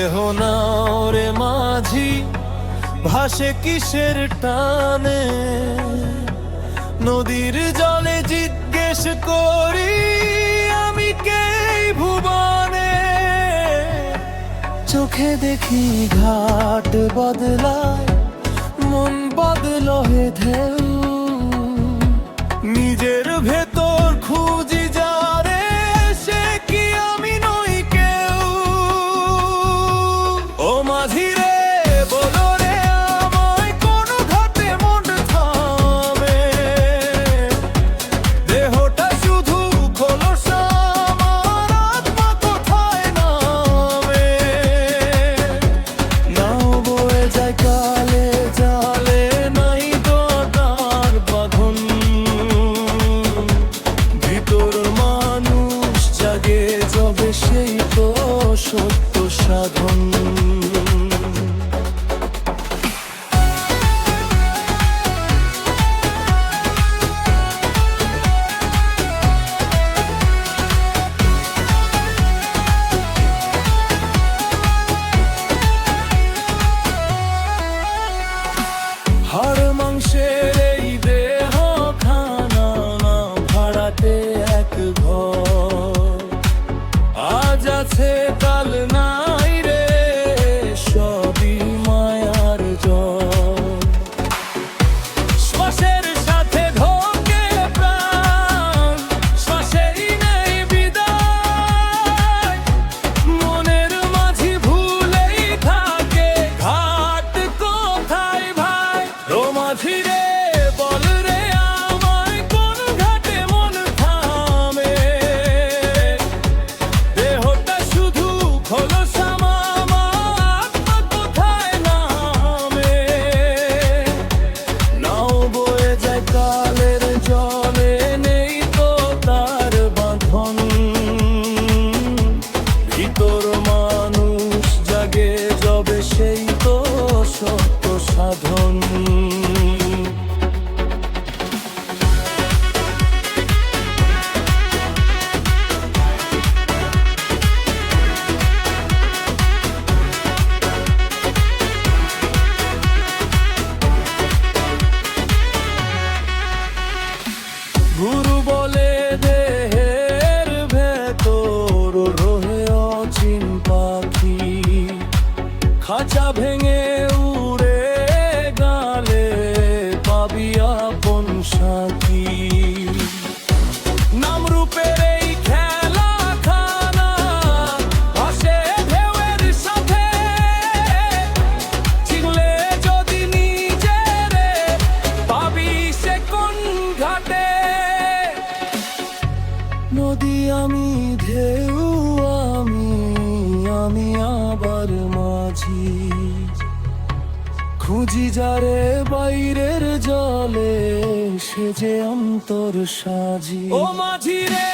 দেহ না ওরে মাঝি ভাসে কিসের টানে, নদীর জলে জিজ্ঞেস করি আমি কে ভুবনে। চোখে দেখি ঘাট বদলায়, মন বদল হে ঢেউ, নিজের ভেতর খুঁজি যারে সে কি আমি নই কেউ। ও মাঝি রে বলো রে আমায় কোন ঘাটে মন থামে, দেহটা শুধু খোলস আমার আত্মা কোথায় নামে। নাও বয়ে যায় কালে জালে নাই তো তার বাঁধন, ভিতর মানুষ জাগে যবে সেই তো সত্য সাধন। হাড় মাংসের এই দেহ খানা না ভাড়াতে এক ঘর, আজ আছে কাল নাই রে সবই মায়ার জল। শ্বাসের সাথে ঢোকে প্রাণ, শ্বাসেই নেই বিদায়, মনের মাঝি ভুলেই থাকে ঘাট কোথায় ভাই। ও মাঝি রে বল রে আমায় কোন ঘাটে মন থামে, দেহটা শুধু খোলস আমার আত্মা কোথায় নামে। নাও বয়ে যায় কালের জলে নেই তো তার বাঁধন, ভিতর মানুষ জাগে যবে সেই তো সত্য সাধন। গুরু বলে দেহের ভেতর রহে অচিন পাখি, খাঁচা ভেঙে উড়ে গালে পাবি আপন সাথী। নাম রূপের এই খেলা খানা ভাসে ঢেউয়ের সাথে, চিনলে যদি নিজেরে পাবি সে কোন ঘাটে। নদী আমি ঢেউ আমি আবার মাঝি, খুঁজি যারে বাইরের জলে সে যে অন্তর সাজি। ও মাঝি রে